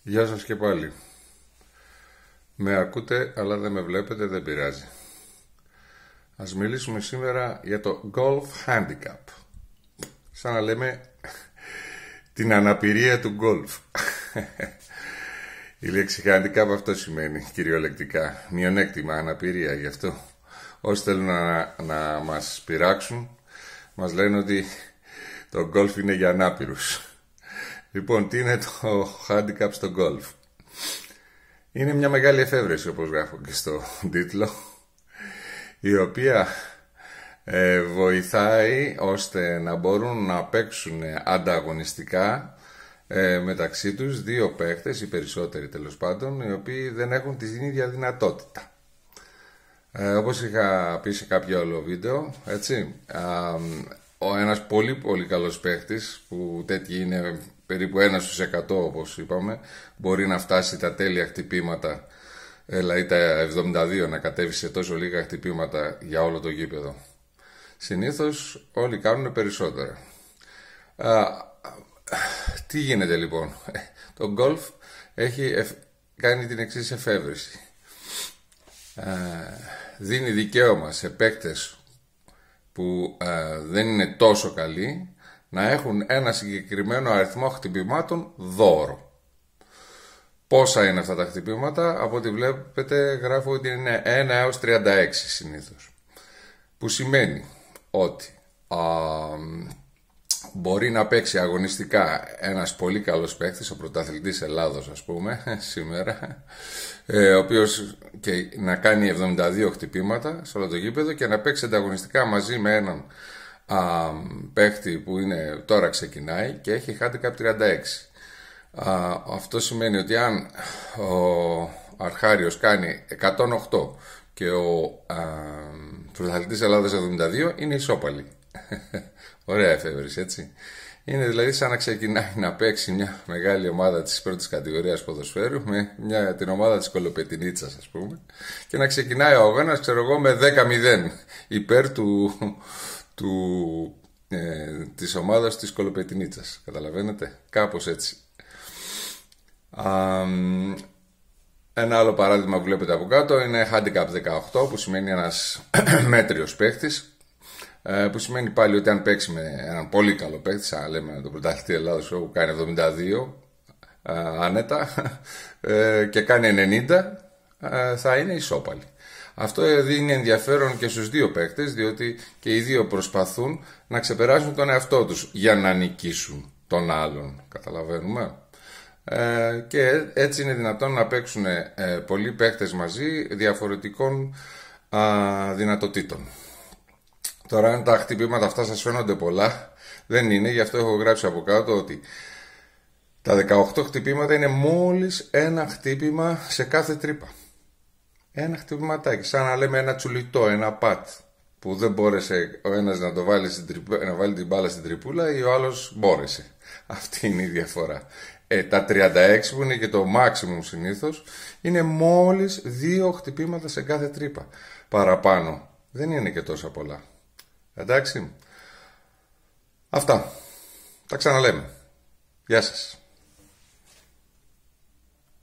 Γεια σας και πάλι. Με ακούτε αλλά δεν με βλέπετε, δεν πειράζει. Ας μιλήσουμε σήμερα για το Golf Handicap. Σαν να λέμε την αναπηρία του Golf. Η λέξη Handicap αυτό σημαίνει κυριολεκτικά. Μειονέκτημα, αναπηρία. Γι' αυτό όσοι θέλουν να μας πειράξουν μας λένε ότι το Golf είναι για ανάπηρους. Λοιπόν, τι είναι το Handicap στο Golf? Είναι μια μεγάλη εφεύρεση, όπως γράφω και στο τίτλο, η οποία βοηθάει ώστε να μπορούν να παίξουν ανταγωνιστικά μεταξύ τους δύο παίκτες ή περισσότεροι τέλος πάντων, οι οποίοι δεν έχουν την ίδια δυνατότητα. Όπως είχα πει σε κάποιο άλλο βίντεο, έτσι, ένας πολύ πολύ καλός παίκτης, που τέτοιοι είναι περίπου 1 στους 100 όπως είπαμε, μπορεί να φτάσει τα τέλεια χτυπήματα, δηλαδή τα 72, να κατέβει σε τόσο λίγα χτυπήματα για όλο το γήπεδο. Συνήθως όλοι κάνουν περισσότερα. Τι γίνεται λοιπόν? Το golf έχει κάνει την εξής εφεύρεση. Δίνει δικαίωμα σε παίκτες που δεν είναι τόσο καλοί να έχουν ένα συγκεκριμένο αριθμό χτυπημάτων δώρο. Πόσα είναι αυτά τα χτυπήματα? Από ό,τι βλέπετε γράφω ότι είναι 1 έως 36 συνήθως. Που σημαίνει ότι μπορεί να παίξει αγωνιστικά ένας πολύ καλός παίκτης, ο πρωταθλητής Ελλάδος ας πούμε σήμερα, ο οποίος και να κάνει 72 χτυπήματα σε όλο το γήπεδο και να παίξει ανταγωνιστικά μαζί με έναν παίκτη που είναι, τώρα ξεκινάει και έχει handicap 36. Αυτό σημαίνει ότι αν ο αρχάριος κάνει 108 και ο πρωταθλητής Ελλάδος 72, είναι ισόπαλοι. Ωραία εφεύρεση, έτσι. Είναι δηλαδή σαν να ξεκινάει να παίξει μια μεγάλη ομάδα της πρώτης κατηγορίας ποδοσφαίρου με την ομάδα της Κολοπετινίτσας ας πούμε, και να ξεκινάει ο αγώνας, ξέρω εγώ, με 10-0 υπέρ της ομάδας της Κολοπετινίτσας. Καταλαβαίνετε? Κάπως έτσι. Ένα άλλο παράδειγμα που βλέπετε από κάτω είναι handicap 18, που σημαίνει ένας μέτριος παίχτης, που σημαίνει πάλι ότι αν παίξει με έναν πολύ καλό παίχτη, σαν λέμε τον πρωταθλητή Ελλάδος που κάνει 72 άνετα και κάνει 90, θα είναι ισόπαλοι. Αυτό δίνει ενδιαφέρον και στους δύο παίκτες, διότι και οι δύο προσπαθούν να ξεπεράσουν τον εαυτό τους για να νικήσουν τον άλλον. Καταλαβαίνουμε? Και έτσι είναι δυνατόν να παίξουν πολλοί παίκτες μαζί διαφορετικών δυνατοτήτων. Τώρα, αν τα χτυπήματα αυτά σας φαίνονται πολλά, δεν είναι. Γι' αυτό έχω γράψει από κάτω ότι τα 18 χτυπήματα είναι μόλις ένα χτύπημα σε κάθε τρύπα. Ένα χτυπηματάκι, σαν να λέμε ένα τσουλιτό, ένα πατ, που δεν μπόρεσε ο ένας να το βάλει να βάλει την μπάλα στην τρυπούλα ή ο άλλος μπόρεσε. Αυτή είναι η διαφορά. Τα 36 που είναι και το maximum συνήθως είναι μόλις 2 χτυπήματα σε κάθε τρύπα. Παραπάνω δεν είναι και τόσα πολλά. Εντάξει. Αυτά. Τα ξαναλέμε. Γεια σας.